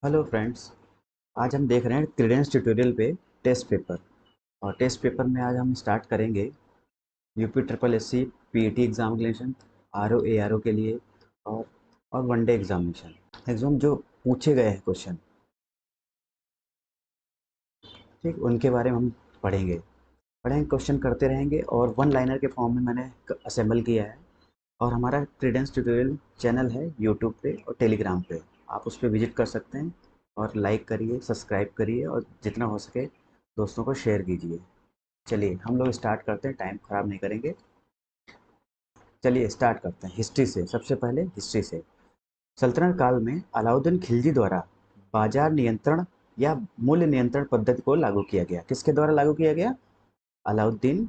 Hello friends. आज हम देख रहे हैं क्रेडेंस ट्यूटोरियल पे टेस्ट पेपर। और टेस्ट पेपर में आज हम स्टार्ट करेंगे UP triple S C PET examination, R O A R O के लिए और वनडे एग्जाम जो पूछे गए हैं क्वेश्चन, ठीक उनके बारे में हम पढ़ेंगे क्वेश्चन करते रहेंगे और वन लाइनर के फॉर्म में मैंने असेंबल किया है। और हमारा क्रेडेंस ट्यूटोरियल चैनल है यूट्यूब पे और टेलीग्राम पे, आप उस पर विजिट कर सकते हैं। और लाइक करिए, सब्सक्राइब करिए और जितना हो सके दोस्तों को शेयर कीजिए। चलिए हम लोग स्टार्ट करते हैं, टाइम ख़राब नहीं करेंगे। चलिए स्टार्ट करते हैं हिस्ट्री से। सबसे पहले हिस्ट्री से, सल्तनत काल में अलाउद्दीन खिलजी द्वारा बाजार नियंत्रण या मूल्य नियंत्रण पद्धति को लागू किया गया। किसके द्वारा लागू किया गया? अलाउद्दीन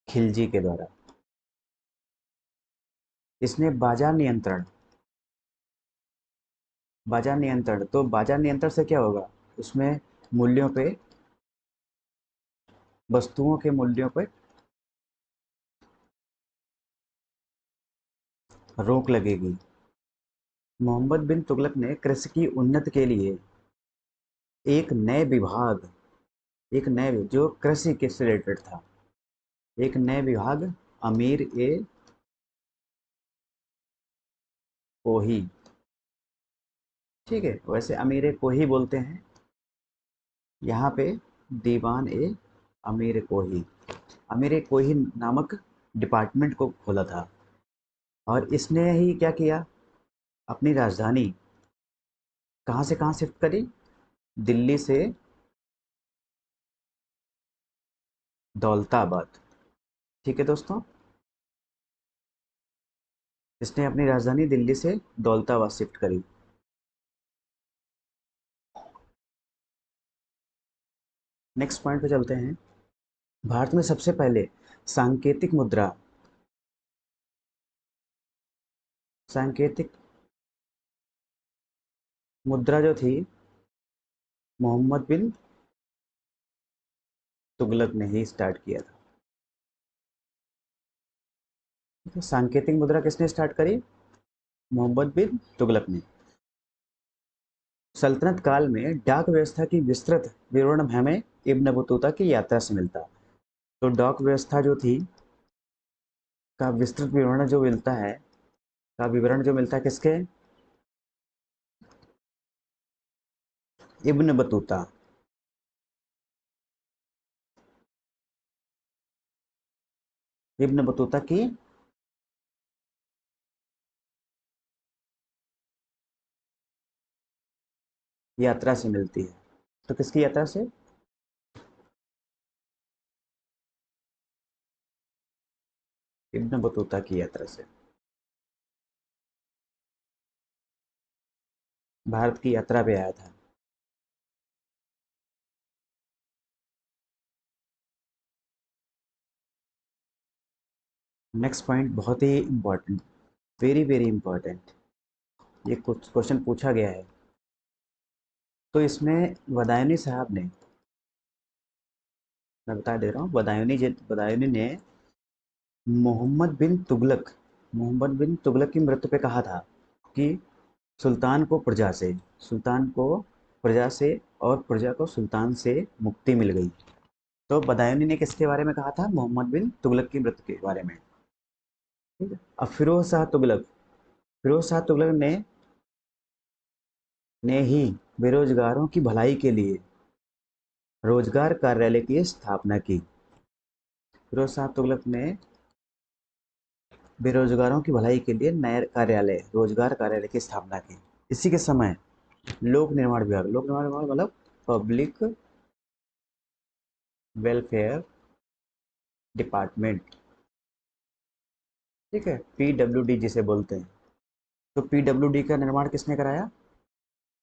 खिलजी के द्वारा। इसने बाजार नियंत्रण, तो बाजार नियंत्रण से क्या होगा? उसमें मूल्यों पे, वस्तुओं के मूल्यों पे रोक लगेगी। मोहम्मद बिन तुगलक ने कृषि की उन्नति के लिए एक नए विभाग, एक नए जो कृषि के से रिलेटेड था, एक नए विभाग अमीर ए कोही, ठीक है, वैसे अमीर ए कोही बोलते हैं यहाँ पे, दीवान ए अमीर कोही, अमीर ए कोही नामक डिपार्टमेंट को खोला था। और इसने ही क्या किया, अपनी राजधानी कहाँ से कहाँ शिफ्ट करी? दिल्ली से दौलताबाद। ठीक है दोस्तों, इसने अपनी राजधानी दिल्ली से दौलताबाद शिफ्ट करी। नेक्स्ट पॉइंट पे चलते हैं। भारत में सबसे पहले सांकेतिक मुद्रा, सांकेतिक मुद्रा जो थी, मोहम्मद बिन तुगलक ने ही स्टार्ट किया था। ठीक है, सांकेतिक मुद्रा किसने स्टार्ट करी? मोहम्मद बिन तुगलक ने। सल्तनत काल में डाक व्यवस्था की विस्तृत विवरण हमें इब्न बतूता की यात्रा से मिलता। तो डाक व्यवस्था जो थी का विस्तृत विवरण जो मिलता है, का विवरण जो मिलता है किसके? Ibn Battuta. इब्न बतूता की यात्रा से मिलती है। तो किसकी यात्रा से? इब्न बतूता की यात्रा से, भारत की यात्रा पे आया था। नेक्स्ट पॉइंट बहुत ही इंपॉर्टेंट, वेरी वेरी इंपॉर्टेंट, ये कुछ क्वेश्चन पूछा गया है। तो इसमें बदायूनी साहब ने, मैं बता दे रहा हूँ, बदायूनी ने मोहम्मद बिन तुगलक की मृत्यु पे कहा था कि सुल्तान को प्रजा से, सुल्तान को प्रजा से और प्रजा को सुल्तान से मुक्ति मिल गई। तो बदायूनी ने किसके बारे में कहा था? मोहम्मद बिन तुगलक की मृत्यु के बारे में। ठीक है, अब फिरोज शाह तुगलक ने ही बेरोजगारों की भलाई के लिए रोजगार कार्यालय की स्थापना की। फिरोज शाह तुगलक ने बेरोजगारों की भलाई के लिए नए कार्यालय, रोजगार कार्यालय की स्थापना की। इसी के समय लोक निर्माण विभाग मतलब पब्लिक वेलफेयर डिपार्टमेंट, ठीक है, पीडब्ल्यूडी जिसे बोलते हैं। तो पीडब्ल्यूडी का निर्माण किसने कराया?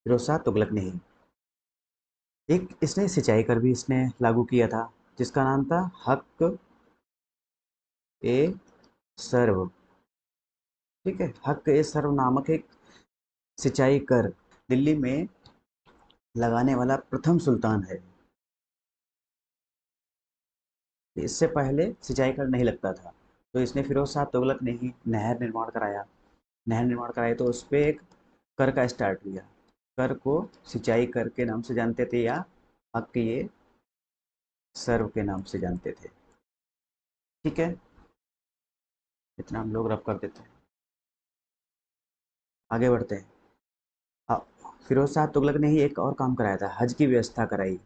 फिरोज शाह तुगलक ने ही। एक इसने सिंचाई कर भी इसने लागू किया था, जिसका नाम था हक ए सर्व। ठीक है, हक ए सर्व नामक एक सिंचाई कर दिल्ली में लगाने वाला प्रथम सुल्तान है। इससे पहले सिंचाई कर नहीं लगता था, तो इसने फिरोज शाह तुगलक ने ही नहर निर्माण कराया। नहर निर्माण कराई तो उस पर एक कर का स्टार्ट हुआ। कर को सिंचाई कर के नाम से जानते थे, या हक के ये सर्व के नाम से जानते थे। ठीक है, इतना हम लोग रब कर देते हैं, आगे बढ़ते हैं। फिरोज शाह तुगलक ने ही एक और काम कराया था, हज की व्यवस्था कराई।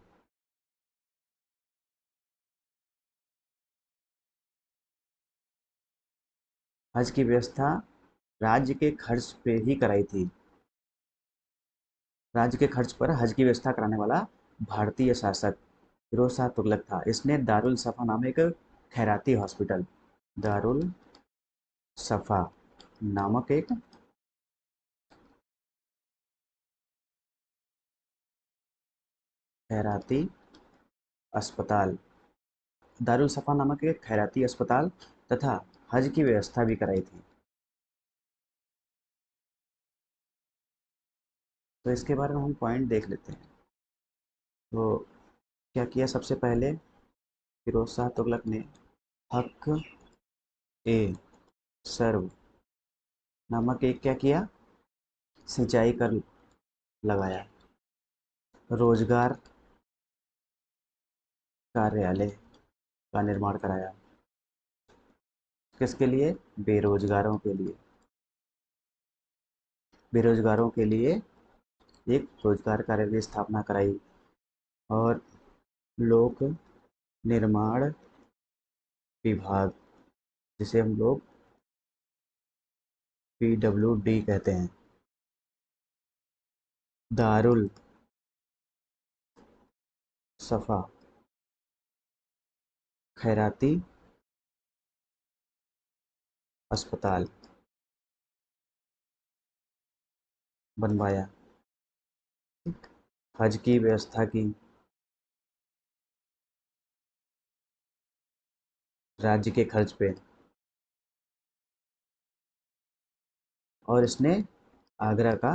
हज की व्यवस्था राज्य के खर्च पे ही कराई थी। राज्य के खर्च पर हज की व्यवस्था कराने वाला भारतीय शासक फिरोज शाह तुगलक था। इसने दारुल सफा नामक एक खैराती हॉस्पिटल, दारुल सफा नामक एक खैराती अस्पताल, दारुल सफा नामक एक खैराती अस्पताल तथा हज की व्यवस्था भी कराई थी। तो इसके बारे में हम पॉइंट देख लेते हैं। तो क्या किया सबसे पहले, फिरोज शाह तुगलक ने हक ए सर्व नामक एक क्या किया, सिंचाई कर लगाया। रोजगार कार्यालय का निर्माण कराया, किसके लिए, बेरोजगारों के लिए। बेरोजगारों के लिए एक रोजगार कार्यालय की स्थापना कराई। और लोक निर्माण विभाग, जिसे हम लोग PWD कहते हैं, दारुल सफा खैराती अस्पताल बनवाया। हज की व्यवस्था की, राज्य के खर्च पे, और इसने आगरा का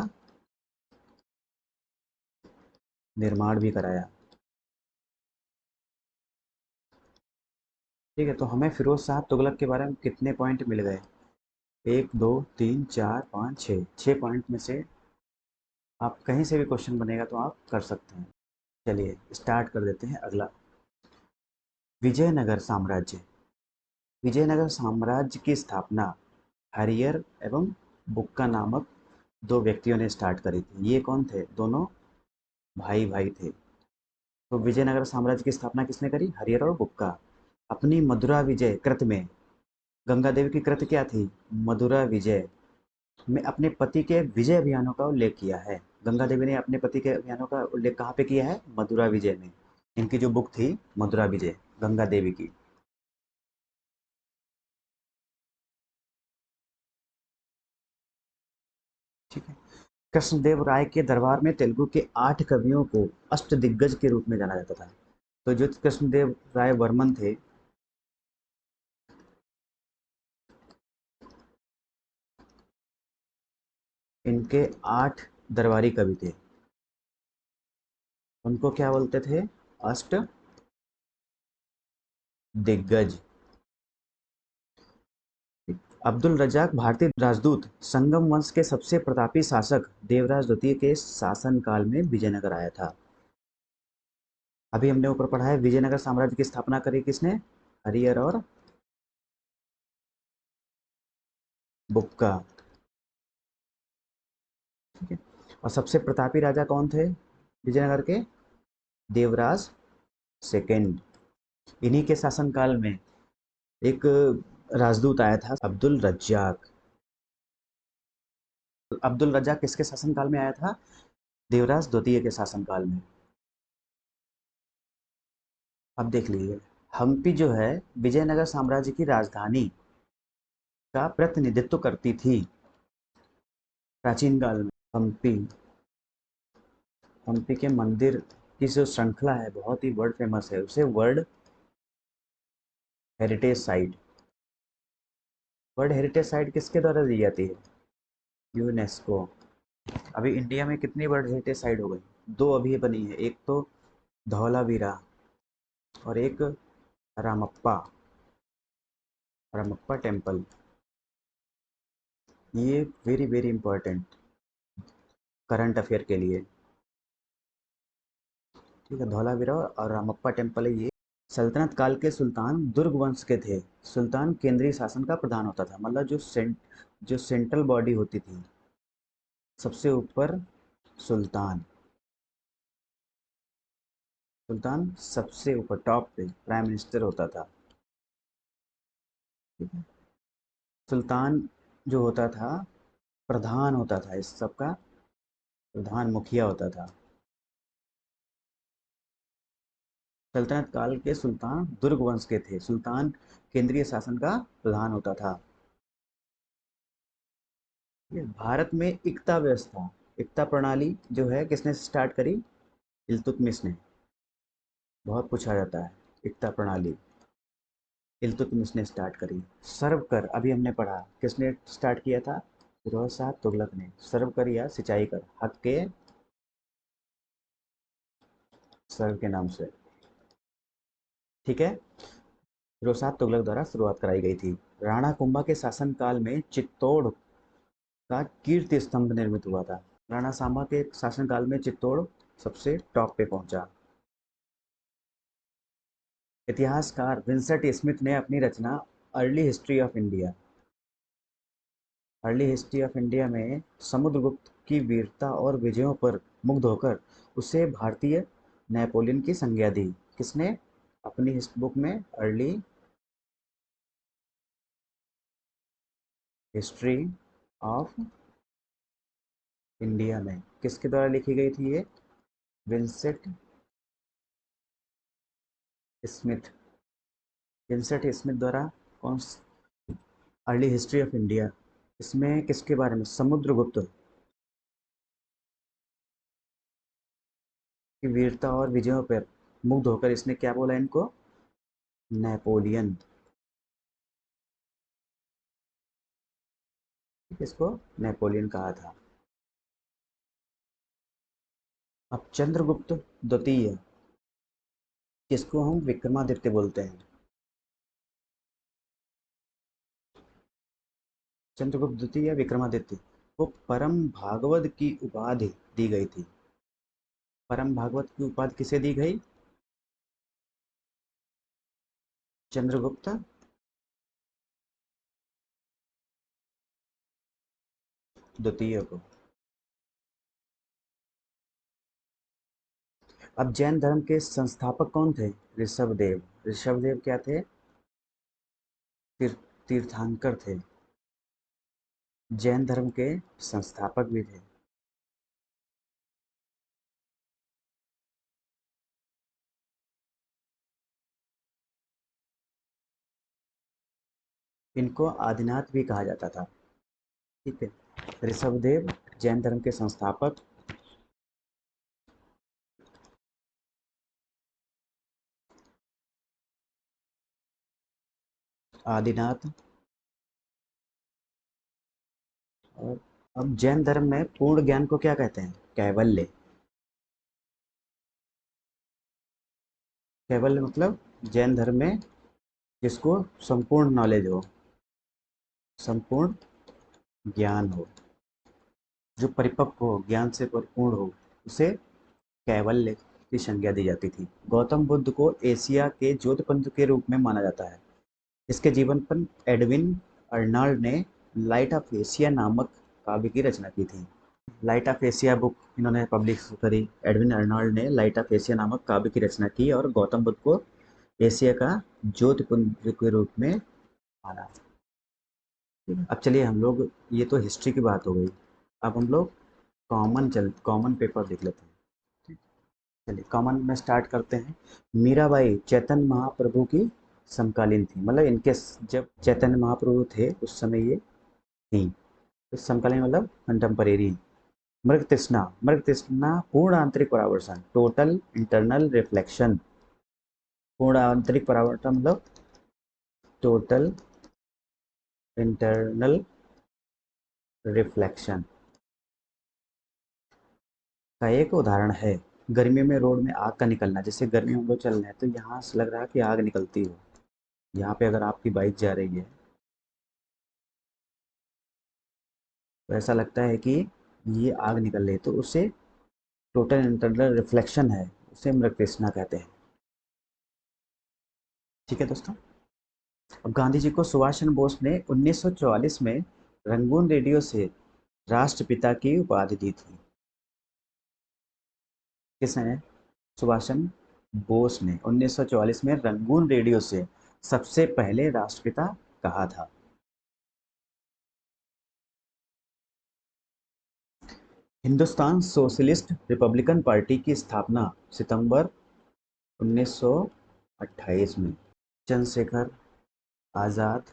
निर्माण भी कराया। ठीक है, तो हमें फिरोज शाह तुगलक के बारे में कितने पॉइंट मिल गए, 1 2 3 4 5 6, 6 पॉइंट में से आप कहीं से भी क्वेश्चन बनेगा तो आप कर सकते हैं। चलिए स्टार्ट कर देते हैं अगला। विजयनगर साम्राज्य। विजयनगर साम्राज्य की स्थापना हरियर एवं बुक्का नामक दो व्यक्तियों ने स्टार्ट करी थी। ये कौन थे, दोनों भाई भाई थे। तो विजयनगर साम्राज्य की स्थापना किसने करी, हरियर और बुक्का। अपनी मधुरा विजय कृत में, गंगा देवी की कृत क्या थी, मधुरा विजय में अपने पति के विजय अभियानों का उल्लेख किया है। गंगा देवी ने अपने पति के अभियानों का उल्लेख कहाँ पे किया है, मधुरा विजय में। इनकी जो बुक थी मधुरा विजय, गंगा देवी की। ठीक है। कृष्णदेव राय के दरबार में तेलुगु के 8 कवियों को अष्टदिग्गज के रूप में जाना जाता था। तो जो कृष्णदेव राय वर्मन थे, इनके 8 दरबारी कवि थे, उनको क्या बोलते थे, अष्ट दिग्गज। अब्दुल रज्जाक भारतीय राजदूत संगम वंश के सबसे प्रतापी शासक देवराज द्वितीय के शासनकाल में विजयनगर आया था। अभी हमने ऊपर पढ़ा है, विजयनगर साम्राज्य की स्थापना करी किसने, हरियर और बुक्का। ठीक है। और सबसे प्रतापी राजा कौन थे विजयनगर के, देवराज सेकेंड। इन्हीं के शासनकाल में एक राजदूत आया था, अब्दुल रज्जाक। अब्दुल रज्जाक किसके शासनकाल में आया था, देवराज द्वितीय के शासनकाल में। अब देख लीजिए, हम्पी जो है विजयनगर साम्राज्य की राजधानी का प्रतिनिधित्व करती थी प्राचीन काल में। हम्पी, हम्पी के मंदिर की जो श्रृंखला है बहुत ही वर्ल्ड फेमस है, उसे world heritage site, world heritage site किसके द्वारा दी जाती है, यूनेस्को। अभी इंडिया में कितनी वर्ल्ड हेरिटेज साइट हो गई, दो अभी बनी है, एक तो धौलावीरा और एक रामप्पा, रामप्पा टेम्पल। ये very very important current affair के लिए। ठीक है, धौलावीरा और रामप्पा टेम्पल है ये। सल्तनत काल के सुल्तान दुर्ग वंश के थे। सुल्तान केंद्रीय शासन का प्रधान होता था, मतलब जो सेंट्रल बॉडी होती थी, सबसे ऊपर सुल्तान। सुल्तान सबसे ऊपर टॉप पे प्राइम मिनिस्टर होता था। ठीक है, सुल्तान जो होता था प्रधान होता था, इस सब का प्रधान मुखिया होता था। सल्तनत काल के सुल्तान दुर्ग वंश के थे। सुल्तान केंद्रीय शासन का प्रधान होता था। ये भारत में इक्ता व्यवस्था, इक्ता प्रणाली जो है किसने स्टार्ट करी? इल्तुतमिश ने। बहुत पूछा जाता है इक्ता प्रणाली, इल्तुतमिश ने स्टार्ट करी। सर्व कर अभी हमने पढ़ा, किसने स्टार्ट किया था? फिरोज शाह तुगलक ने। सर्व कर या सिंचाई कर, हक के सर्व के नाम से। ठीक है, फिरोज शाह तुगलक द्वारा शुरुआत कराई गई थी। राणा कुंभा के शासनकाल में चित्तौड़ का कीर्ति स्तंभ निर्मित हुआ था। राणा सांबा के शासनकाल में चित्तौड़ सबसे टॉप पे पहुंचा। इतिहासकार विंसेंट स्मिथ ने अपनी रचना early history of India, early history of India में समुद्रगुप्त की वीरता और विजयों पर मुग्ध होकर उसे भारतीय नेपोलियन की संज्ञा दी। किसने? अपनी इस बुक में अर्ली हिस्ट्री ऑफ इंडिया में किसके द्वारा लिखी गई थी ये? Vincent Smith. विंसेंट स्मिथ द्वारा कौन? Early history of India. इसमें किसके बारे में? समुद्रगुप्त की वीरता और विजयों पर मुग्ध होकर इसने क्या बोला इनको? नेपोलियन। इसको नेपोलियन कहा था। अब चंद्रगुप्त द्वितीय, किसको हम विक्रमादित्य बोलते हैं? चंद्रगुप्त द्वितीय या विक्रमादित्य को परम भागवत की उपाधि दी गई थी। परम भागवत की उपाधि किसे दी गई? चंद्रगुप्त द्वितीय को। अब जैन धर्म के संस्थापक कौन थे? ऋषभदेव। ऋषभदेव क्या थे? तीर, तीर्थंकर थे। जैन धर्म के संस्थापक भी थे। इनको आदिनाथ भी कहा जाता था। ठीक है, ऋषभदेव जैन धर्म के संस्थापक। आदिनाथ। और अब जैन धर्म में पूर्ण ज्ञान को क्या कहते हैं? कैवल्य। कैवल्य मतलब जैन धर्म में जिसको संपूर्ण नॉलेज हो, संपूर्ण ज्ञान हो, जो परिपक्व हो, ज्ञान से परिपूर्ण हो, उसे कैवल्य की संज्ञा दी जाती थी। गौतम बुद्ध को एशिया के ज्योतिपुंज के रूप में माना जाता है। इसके जीवन पर एडविन अर्नाल्ड ने लाइट ऑफ एशिया नामक काव्य की रचना की थी। लाइट ऑफ एशिया बुक इन्होंने पब्लिश करी। एडविन अर्नॉल्ड ने लाइट ऑफ एशिया नामक काव्य की रचना की और गौतम बुद्ध को एशिया का ज्योतिपुंज के रूप में माना। अब चलिए हम लोग, ये तो हिस्ट्री की बात हो गई, अब हम लोग कॉमन पेपर देख लेते हैं। चलिए कॉमन में स्टार्ट करते हैं। मीराबाई चैतन्य महाप्रभु की समकालीन थी, मतलब इनके जब चैतन्य महाप्रभु थे उस समय ये थी। तो समकालीन मतलब कंटेम्परेरी। मृग तृष्णा पूर्ण आंतरिक परावर्तन, टोटल इंटरनल रिफ्लेक्शन। पूर्ण आंतरिक परावर्तन मतलब टोटल इंटरनल रिफ्लेक्शन का एक उदाहरण है। गर्मी में रोड में आग का निकलना, जैसे गर्मी में हम लोग चल रहे हैं तो यहाँ से लग रहा है कि आग निकलती हो। यहाँ पे अगर आपकी बाइक जा रही है तो ऐसा लगता है कि ये आग निकल रही है, तो उसे टोटल इंटरनल रिफ्लेक्शन है, उसे मृगतृष्णा कहते हैं। ठीक है दोस्तों। अब गांधी जी को सुभाष चंद्र बोस ने 1944 में रंगून रेडियो से राष्ट्रपिता की उपाधि दी थी। किसने? सुभाष चंद्र बोस ने 1944 में रंगून रेडियो से सबसे पहले राष्ट्रपिता कहा था। हिंदुस्तान सोशलिस्ट रिपब्लिकन पार्टी की स्थापना सितंबर 1928 में। चंद्रशेखर आजाद,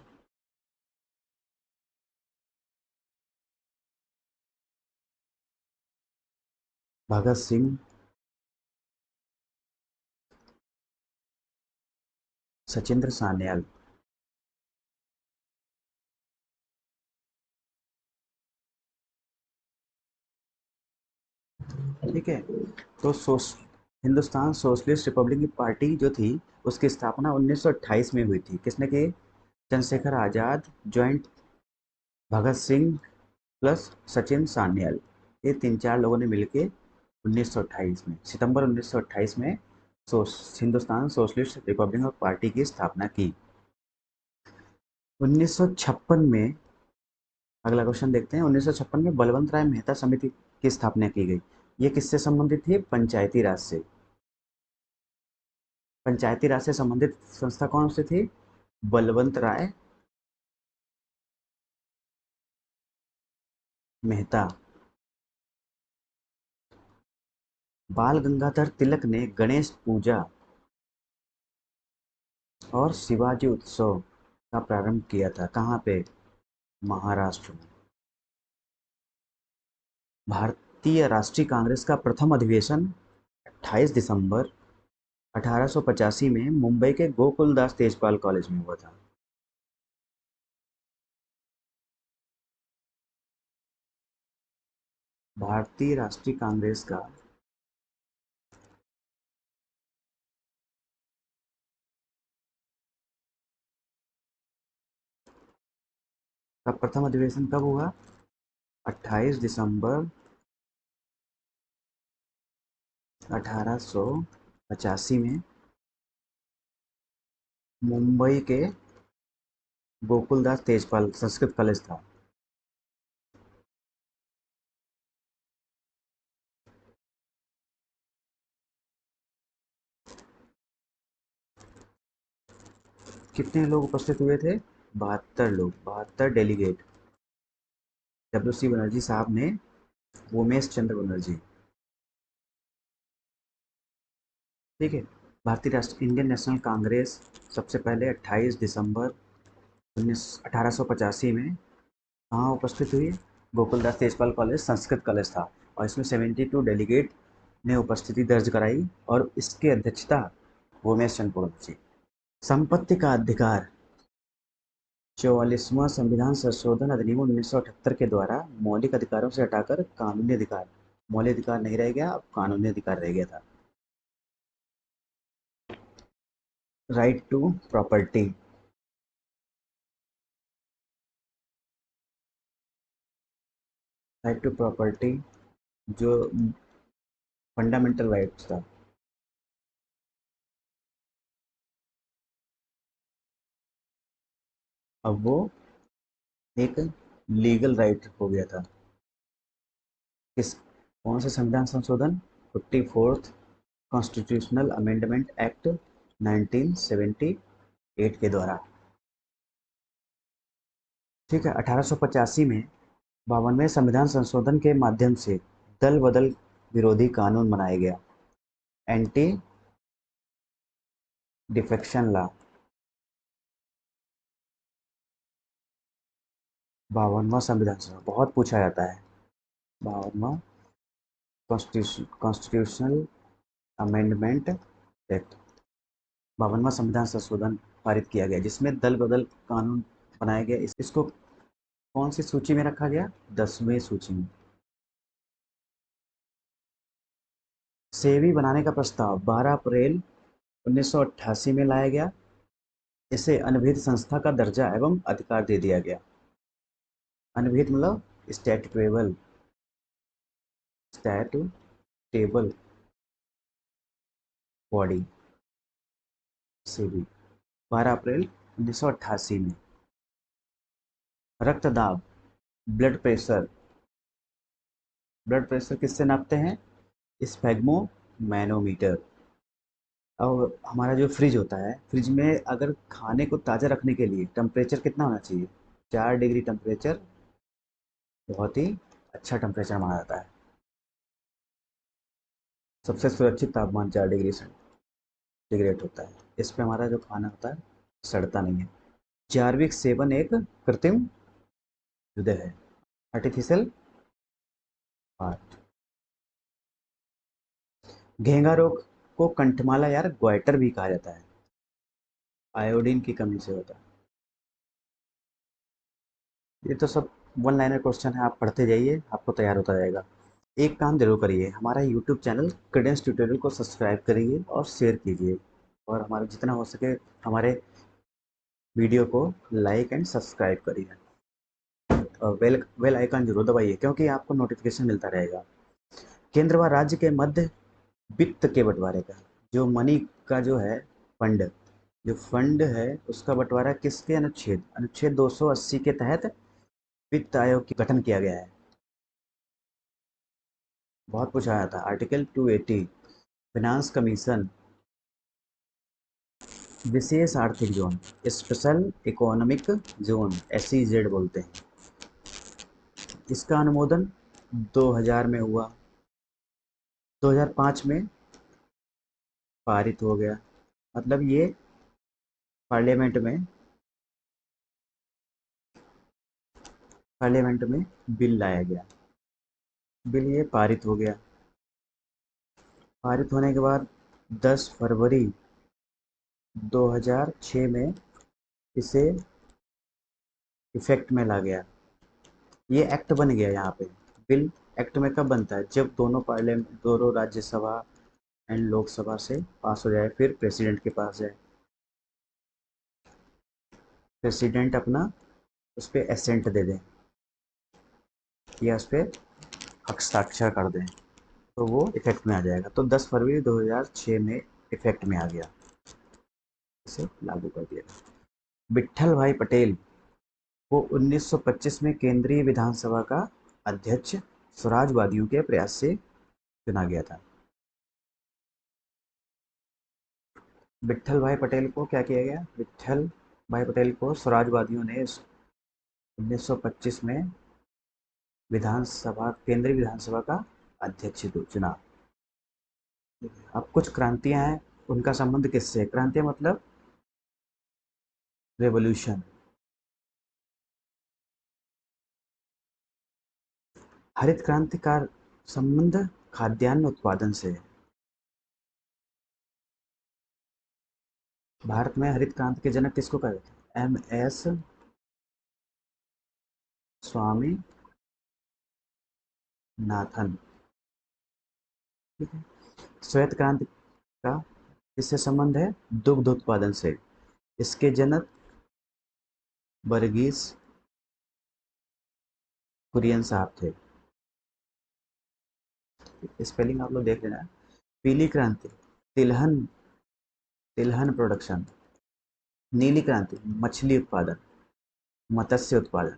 भगत सिंह, सचिंद्र सान्याल। ठीक है। तो हिंदुस्तान सोशलिस्ट रिपब्लिकन पार्टी जो थी, उसकी स्थापना 1928 में हुई थी। किसने की? चंद्रशेखर आजाद ज्वाइंट भगत सिंह प्लस सचिन सान्याल, ये तीन चार लोगों ने मिलके 1928 में, सितंबर 1928 में हिंदुस्तान सोशलिस्ट रिपब्लिकन पार्टी की स्थापना की। 1956 में, अगला क्वेश्चन देखते हैं, 1956 में बलवंत राय मेहता समिति की स्थापना की गई। ये किससे संबंधित थी? पंचायती राज से। पंचायती राज से संबंधित संस्था कौन सी थी? बलवंत राय मेहता। बाल गंगाधर तिलक ने गणेश पूजा और शिवाजी उत्सव का प्रारंभ किया था। कहाँ पे? महाराष्ट्र में। भारतीय राष्ट्रीय कांग्रेस का प्रथम अधिवेशन 28 दिसंबर 1885 में मुंबई के गोकुलदास तेजपाल कॉलेज में हुआ था। भारतीय राष्ट्रीय कांग्रेस का प्रथम अधिवेशन कब हुआ? 28 दिसंबर 1885 में मुंबई के गोकुलदास तेजपाल संस्कृत कॉलेज था। कितने लोग उपस्थित हुए थे? 72 लोग, 72 डेलीगेट। डब्ल्यू सी बनर्जी साहब ने, उमेश चंद्र बनर्जी। ठीक है। भारतीय राष्ट्र इंडियन नेशनल कांग्रेस सबसे पहले 28 दिसंबर 1885 में कहाँ उपस्थित हुई? गोकुलदास तेजपाल कॉलेज संस्कृत कॉलेज था, और इसमें 72 डेलीगेट ने उपस्थिति दर्ज कराई, और इसकी अध्यक्षता उमेश चंद्र बनर्जी। संपत्ति का अधिकार 44वां संविधान संशोधन अधिनियम 1978 के द्वारा मौलिक अधिकारों से हटाकर कानूनी अधिकार, मौलिक अधिकार नहीं रह गया, अब कानूनी अधिकार रह गया था। Right to property. Right to property जो फंडामेंटल राइट्स था। अब वो एक लीगल राइट हो गया था। किस, कौन से संविधान संशोधन? 54th कॉन्स्टिट्यूशनल अमेंडमेंट एक्ट 1978 के द्वारा। ठीक है। 1885 में 52वें संविधान संशोधन के माध्यम से दल बदल विरोधी कानून बनाया गया, एंटी डिफेक्शन लॉ। 52वां संविधान संशोधन बहुत पूछा जाता है। 52वां कॉन्स्टिट्यूशनल अमेंडमेंट एक्ट, 52वां संविधान संशोधन पारित किया गया, जिसमें दल बदल कानून बनाया गया। इसको कौन सी सूची में रखा गया? 10वीं सूची में। सेबी बनाने का प्रस्ताव 12 अप्रैल 1988 में लाया गया। इसे अनभिहित संस्था का दर्जा एवं अधिकार दे दिया गया। अनभिहित मतलब स्टैट्यूटेबल स्टैट्यूटेबल बॉडी से भी 12 अप्रैल 1988 में। रक्तदाब, ब्लड प्रेशर, ब्लड प्रेशर किससे नापते हैं? स्फेग्मो मैनोमीटर। और हमारा जो फ्रिज होता है, फ्रिज में अगर खाने को ताज़ा रखने के लिए टेम्परेचर कितना होना चाहिए? 4 डिग्री टेम्परेचर बहुत ही अच्छा टेम्परेचर माना जाता है। सबसे सुरक्षित तापमान 4 डिग्री सेंटीग्रेड होता है। इस पे हमारा जो खाना होता है सड़ता नहीं है। जैविक सेवन एक कृत्रिम हृदय है, आर्टिफिशियल हार्ट। घेंगा रोग को कंठमाला यार ग्वाइटर भी कहा जाता है, आयोडीन की कमी से होता है। ये तो सब वन लाइनर क्वेश्चन है, आप पढ़ते जाइए, आपको तैयार होता जाएगा। एक काम जरूर करिए, हमारा यूट्यूब चैनल क्रेडेंस ट्यूटोरियल को सब्सक्राइब करिए और शेयर कीजिए, और हमारा जितना हो सके हमारे वीडियो को लाइक एंड सब्सक्राइब करिए, और बेल आइकन जरूर दबाइए, क्योंकि आपको नोटिफिकेशन मिलता रहेगा। केंद्र व राज्य के मध्य वित्त के बंटवारे का, जो मनी का जो है फंड, जो फंड है उसका बंटवारा किसके अनुच्छेद अनुच्छेद 280 के तहत वित्त आयोग की गठन किया गया है? बहुत पूछा आया था। आर्टिकल 280, फिनांस कमीशन, विशेष आर्थिक zone, special economic zone, SEZ बोलते हैं। इसका अनुमोदन 2000 में हुआ, 2005 में पारित हो गया। मतलब ये पार्लियामेंट में पार्लियामेंट में बिल लाया गया, बिल ये पारित हो गया। पारित होने के बाद 10 फरवरी 2006 में इसे इफेक्ट में ला गया। ये एक्ट बन गया यहाँ पे। बिल एक्ट में कब बनता है? जब दोनों पार्लियामेंट, दोनों राज्यसभा एंड लोकसभा से पास हो जाए, फिर प्रेसिडेंट के पास जाए, प्रेसिडेंट अपना उस पर एसेंट दे दें या उस पर हस्ताक्षर कर दें, तो वो इफेक्ट में आ जाएगा। तो 10 फरवरी 2006 में इफेक्ट में आ गया, इसे लागू कर दिया। विट्ठल भाई पटेल को 1925 में केंद्रीय विधानसभा का अध्यक्ष स्वराजवादियों के प्रयास से चुना गया था। विट्ठल भाई पटेल को क्या किया गया? विट्ठल भाई पटेल को स्वराजवादियों ने 1925 में विधानसभा, केंद्रीय विधानसभा का अध्यक्ष चुना। अब कुछ क्रांतियां हैं, उनका संबंध किससे? क्रांतियां मतलब रेवोल्यूशन। हरित क्रांति का संबंध खाद्यान्न उत्पादन से है। भारत में हरित क्रांति के जनक किसको कहा जाता है? MS स्वामी नाथन। ठीक है। श्वेत क्रांति का किससे संबंध है? दुग्ध उत्पादन से। इसके जनक वर्गीस कुरियन साहब थे। स्पेलिंग आप लोग देख लेना। पीली क्रांति, तिलहन, तिलहन प्रोडक्शन। नीली क्रांति, मछली उत्पादन, मत्स्य उत्पादन।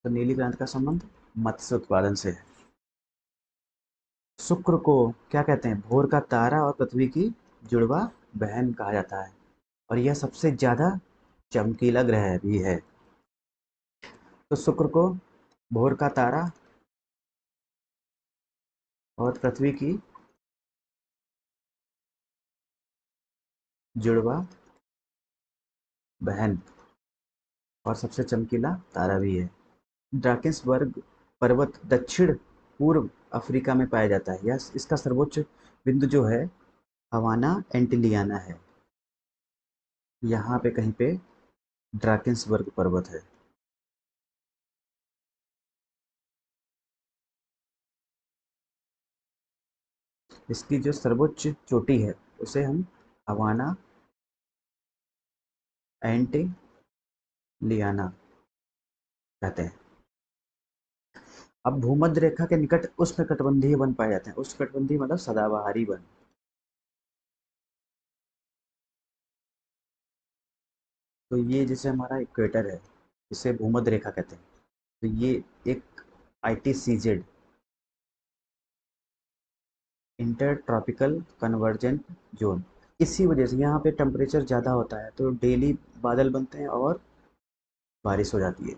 तो नीली क्रांति का संबंध मत्स्य उत्पादन से है। शुक्र को क्या कहते हैं? भोर का तारा और पृथ्वी की जुड़वा बहन कहा जाता है, और यह सबसे ज्यादा चमकीला ग्रह भी है। तो शुक्र को भोर का तारा और पृथ्वी की जुड़वा बहन और सबसे चमकीला तारा भी है। ड्राकेंसबर्ग पर्वत दक्षिण पूर्व अफ्रीका में पाया जाता है। यह इसका सर्वोच्च बिंदु जो है हवाना एंटिलियाना है। यहाँ पे कहीं पे ड्राकेंसबर्ग पर्वत है। इसकी जो सर्वोच्च चोटी है उसे हम हवाना एंटिलियाना लियाना कहते हैं। अब भूमध्य रेखा के निकट उष्णकटिबंधीय वन पाए जाते हैं। उष्णकटिबंधीय मतलब सदाबहारी वन। तो ये जैसे हमारा इक्वेटर है, इसे भूमध्य रेखा कहते हैं। तो ये एक ITCZ, inter tropical convergent zone. इसी वजह से यहाँ पे टेम्परेचर ज़्यादा होता है, तो डेली बादल बनते हैं और बारिश हो जाती है।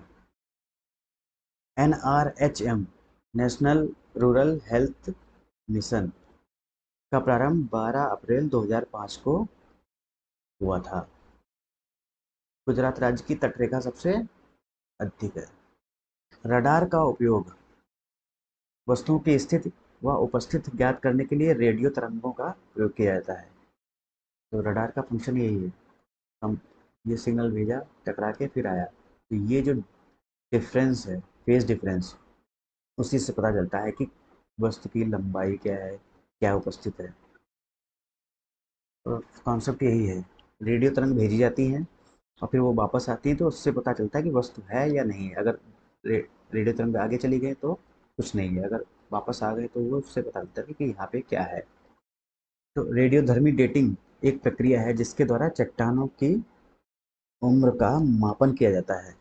NRHM, national rural health mission का प्रारंभ 12 अप्रैल 2005 को हुआ था। गुजरात राज्य की तटरेखा सबसे अधिक है। रडार का उपयोग वस्तुओं की स्थिति व उपस्थिति ज्ञात करने के लिए रेडियो तरंगों का प्रयोग किया जाता है। तो रडार का फंक्शन यही है, हम ये सिग्नल भेजा, टकरा के फिर आया, तो ये जो डिफरेंस है, फेज डिफरेंस, उसी से पता चलता है कि वस्तु की लंबाई क्या है, क्या उपस्थित है। तो कॉन्सेप्ट यही है, रेडियो तरंग भेजी जाती हैं और फिर वो वापस आती हैं, तो उससे पता चलता है कि वस्तु है या नहीं है। अगर रेडियो तरंग आगे चली गई तो कुछ नहीं है, अगर वापस आ गए तो वो उससे पता चलता है कि यहाँ पे क्या है। तो रेडियोधर्मी डेटिंग एक प्रक्रिया है जिसके द्वारा चट्टानों की उम्र का मापन किया जाता है।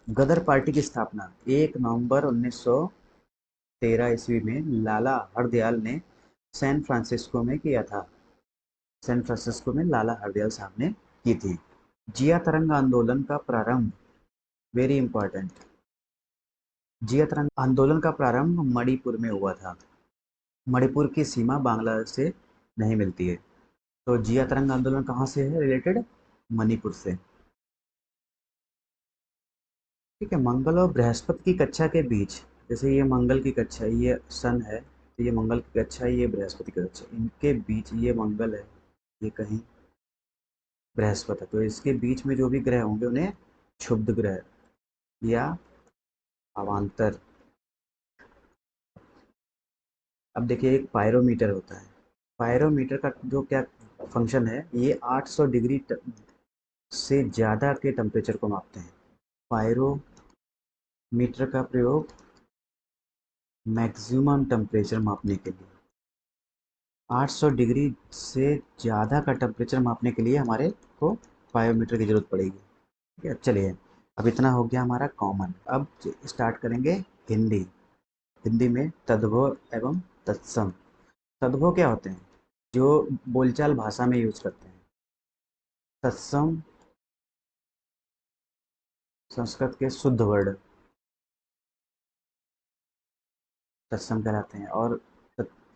गदर पार्टी की स्थापना 1 नवंबर 1913 ईस्वी में लाला हरदयाल ने सैन फ्रांसिस्को में किया था। सैन फ्रांसिस्को में लाला हरदयाल साहब ने की थी। जिया तरंग आंदोलन का प्रारंभ, वेरी इंपॉर्टेंट, जिया तरंग आंदोलन का प्रारंभ मणिपुर में हुआ था। मणिपुर की सीमा बांग्लादेश से नहीं मिलती है, तो जिया तरंग आंदोलन कहाँ से है रिलेटेड? मणिपुर से। ठीक है, मंगल और बृहस्पति की कक्षा के बीच, जैसे ये मंगल की कक्षा है, ये सन है, तो ये मंगल की कक्षा है, ये बृहस्पति की कक्षा, इनके बीच ये मंगल है, ये कहीं बृहस्पति है, तो इसके बीच में जो भी ग्रह होंगे उन्हें क्षुब्ध ग्रह या अवांतर। अब देखिए, एक पायरोमीटर होता है। पायरोमीटर का जो क्या फंक्शन है, ये 800 डिग्री से ज़्यादा के टेम्परेचर को मापते हैं। पायरोमीटर का प्रयोग मैक्सिमम टेम्परेचर मापने के लिए, 800 डिग्री से ज़्यादा का टेम्परेचर मापने के लिए हमारे को पायोमीटर की ज़रूरत पड़ेगी। ठीक है, चलिए, अब इतना हो गया हमारा कॉमन। अब स्टार्ट करेंगे हिंदी। हिंदी में तद्भव एवं तत्सम। तद्भव क्या होते हैं? जो बोलचाल भाषा में यूज करते हैं। तत्सम संस्कृत के शुद्ध वर्ड तत्सम कहलाते हैं, और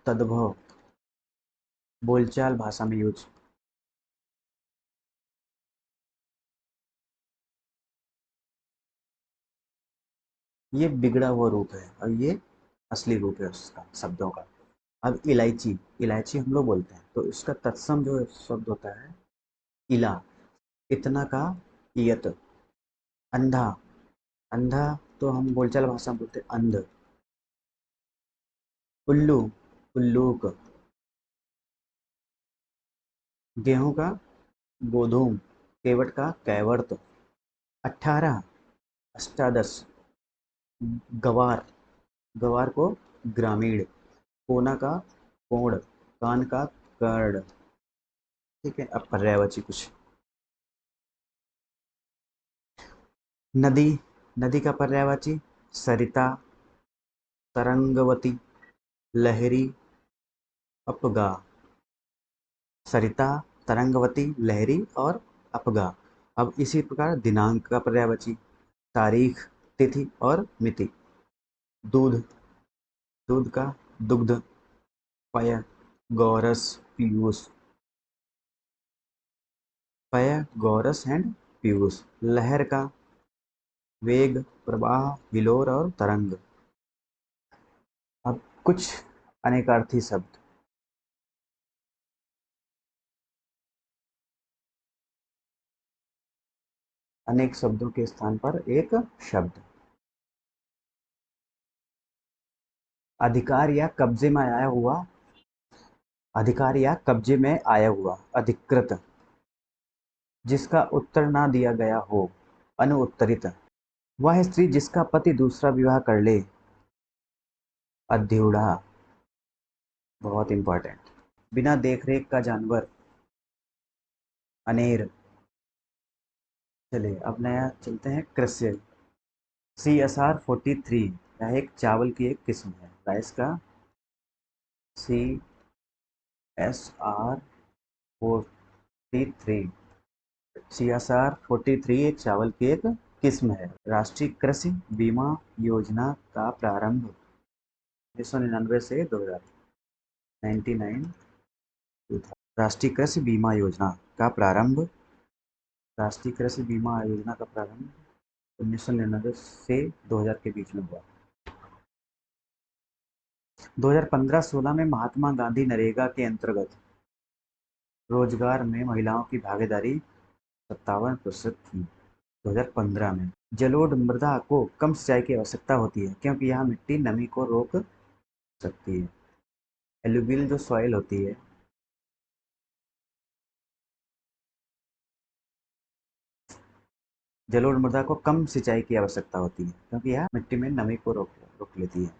तद्भव बोलचाल भाषा में यूज। ये बिगड़ा हुआ रूप है और ये असली रूप है उसका, शब्दों का। अब इलायची, इलायची हम लोग बोलते हैं, तो इसका तत्सम जो शब्द होता है इला, इतना का इयत। अंधा, अंधा तो हम बोलचाल भाषा में बोलते हैं अंध। उल्लू, उल्लूक। गेहूं का गोधूम, केवट का कैवर्त। 18, अष्टादश, गवार, गवार को ग्रामीण। कोना का कोण, कान का कर्ण। ठीक है, अब पर्यायवाची कुछ। नदी, नदी का पर्यायवाची सरिता, तरंगवती, लहरी, अपगा। सरिता, तरंगवती, लहरी और अपगा। अब इसी प्रकार दिनांक का पर्यायवाची तारीख, तिथि और मिति। दूध, दूध का दुग्ध, पय, गौरस, पीयूष। पय, गौरस एंड पीयूष। लहर का वेग, प्रवाह, विलोर और तरंग। अब कुछ अनेकार्थी शब्द। अनेक शब्दों के स्थान पर एक शब्द। अधिकार या कब्जे में आया हुआ, अधिकार या कब्जे में आया हुआ, अधिकृत। जिसका उत्तर ना दिया गया हो, अनुत्तरित। वह स्त्री जिसका पति दूसरा विवाह कर ले। अध्यूढ़ा, बहुत इंपॉर्टेंट। बिना देखरेख का जानवर। अनेर। चलिए अब नया चलते हैं कृषि। CSR 43, यह एक चावल की एक किस्म है। राइस का CSR 43। CSR 43 एक चावल की एक किस्म है। राष्ट्रीय कृषि बीमा योजना का प्रारंभ 1999 से 2000। 99 राष्ट्रीय कृषि बीमा योजना का प्रारंभ। राष्ट्रीय कृषि बीमा योजना का प्रारंभ 1999 से 2000 के बीच में हुआ। 2015-16 में महात्मा गांधी नरेगा के अंतर्गत रोजगार में महिलाओं की भागीदारी 57% थी। 2015 में जलोढ़ मृदा को कम सिंचाई की आवश्यकता होती है क्योंकि यहाँ मिट्टी नमी को रोक सकती है। एलुवियल जो सॉइल होती है, जलोढ़ मृदा को कम सिंचाई की आवश्यकता होती है क्योंकि यह मिट्टी में नमी को रोक लेती है।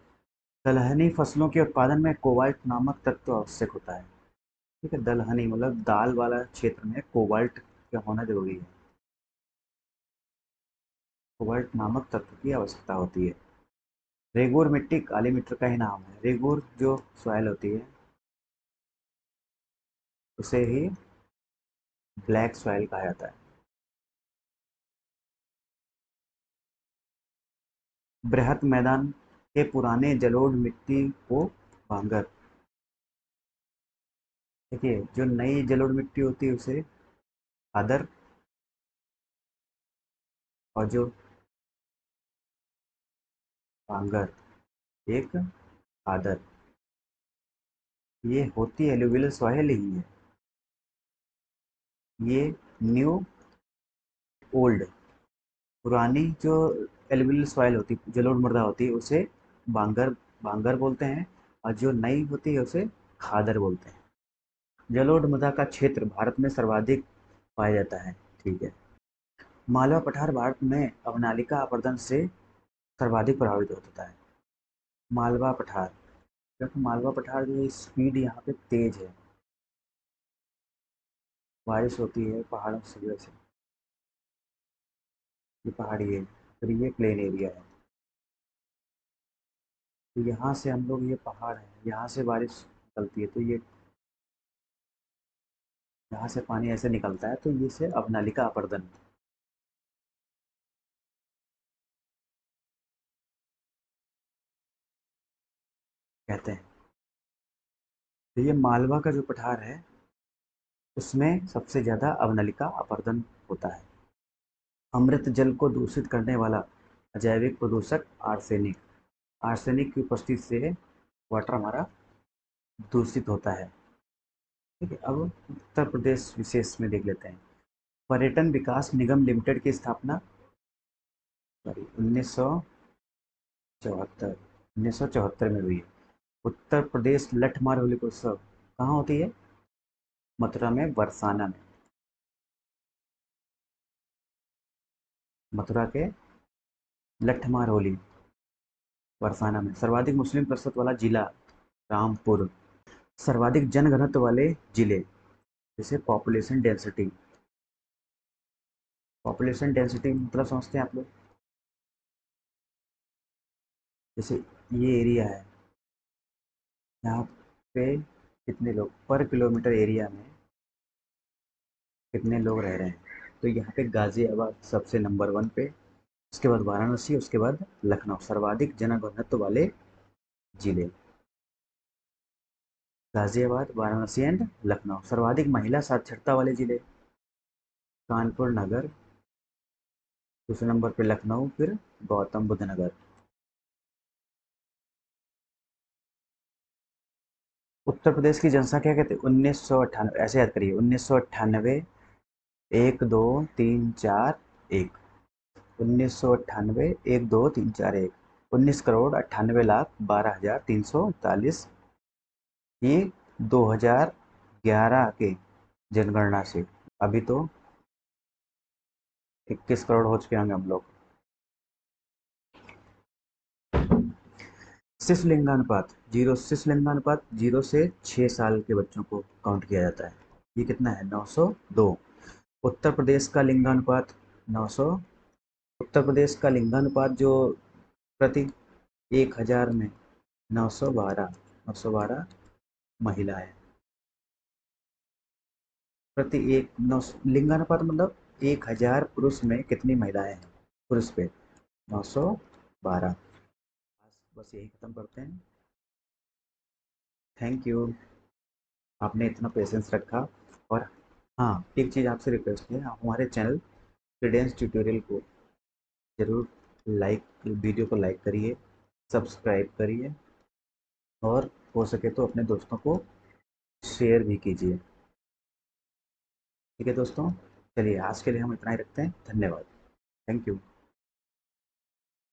दलहनी फसलों के उत्पादन में कोबाल्ट नामक तत्व आवश्यक होता है। ठीक है, दलहनी मतलब दाल वाला क्षेत्र में कोबाल्ट का होना जरूरी है। कोबाल्ट नामक तत्व की आवश्यकता होती है। रेगूर मिट्टी काली मिट्टी का ही नाम है। रेगूर जो सॉइल होती है उसे ही ब्लैक सॉइल कहा जाता है। बृहत मैदान के पुराने जलोढ़ मिट्टी को भांगर। देखिए, जो नई जलोढ़ मिट्टी होती है उसे खादर, और जो भांगर एक खादर। ये होती एलुवियल सॉइल ही है। ये न्यू ओल्ड, पुरानी जो एलुवियल सॉइल होती जलोढ़ मृदा होती है उसे बांगर बांगर बोलते हैं, और जो नई होती है उसे खादर बोलते हैं। जलोढ़ मृदा का क्षेत्र भारत में सर्वाधिक पाया जाता है। ठीक है। मालवा पठार भारत में अवनालिका अपर्दन से सर्वाधिक प्रभावित होता है। मालवा पठार, क्योंकि मालवा पठार जो स्पीड यहाँ पे तेज है, बारिश होती है पहाड़ों की वजह से। ये पहाड़ी है, फिर ये प्लेन एरिया है। तो यहाँ से हम लोग, ये पहाड़ है, यहाँ से बारिश निकलती है तो ये यहाँ से पानी ऐसे निकलता है तो ये से अवनालिका अपर्दन कहते हैं। तो ये मालवा का जो पठार है उसमें सबसे ज़्यादा अवनलिका अपर्दन होता है। अमृत जल को दूषित करने वाला अजैविक प्रदूषक आर्सेनिक। आर्सेनिक की उपस्थिति से वाटर हमारा दूषित होता है। ठीक है, अब उत्तर प्रदेश विशेष में देख लेते हैं। पर्यटन विकास निगम लिमिटेड की स्थापना 1974 में हुई है। उत्तर प्रदेश लठमार होली उत्सव कहाँ होती है? मथुरा में, बरसाना में। मथुरा के लठमार होली बरसाना में। सर्वाधिक मुस्लिम प्रतिशत वाला जिला रामपुर। सर्वाधिक जनघनत्व वाले जिले, जैसे पॉपुलेशन डेंसिटी मतलब समझते हैं आप लोग? जैसे ये एरिया है, यहाँ पे कितने लोग पर किलोमीटर एरिया में कितने लोग रह रहे हैं? तो यहाँ पे गाजियाबाद सबसे नंबर 1 पे, उसके बाद वाराणसी, उसके बाद लखनऊ। सर्वाधिक जनघनत्व वाले जिले गाजियाबाद, वाराणसी एंड लखनऊ। सर्वाधिक महिला साक्षरता वाले जिले कानपुर नगर, दूसरे नंबर पे लखनऊ, फिर गौतम बुद्ध नगर। उत्तर प्रदेश की जनसंख्या कहते हैं 1998, ऐसे याद करिए 1998, 1 2 3 4 1। 1998, 1 2 3 4 1। 19 करोड़ 98 लाख 12,341। ये 2011 के जनगणना से। अभी तो 21 करोड़ हो चुके होंगे हम लोग। शिशु लिंगानुपात जीरो, शिशु लिंगानुपात 0 से 6 साल के बच्चों को काउंट किया जाता है। ये कितना है? 902। उत्तर प्रदेश का लिंगानुपात 900। उत्तर प्रदेश का लिंगानुपात जो प्रति 1000 में 912, 912 महिला है प्रति एक। नौ लिंगानुपात मतलब 1000 पुरुष में कितनी महिलाएं हैं पुरुष पे? 912। बस यही खत्म करते हैं। थैंक यू, आपने इतना पेशेंस रखा। और हाँ, एक चीज़ आपसे रिक्वेस्ट है, आप हमारे चैनल क्रेडेंस ट्यूटोरियल को ज़रूर लाइक, वीडियो को लाइक करिए, सब्सक्राइब करिए, और हो सके तो अपने दोस्तों को शेयर भी कीजिए। ठीक है दोस्तों, चलिए आज के लिए हम इतना ही रखते हैं। धन्यवाद। Thank you.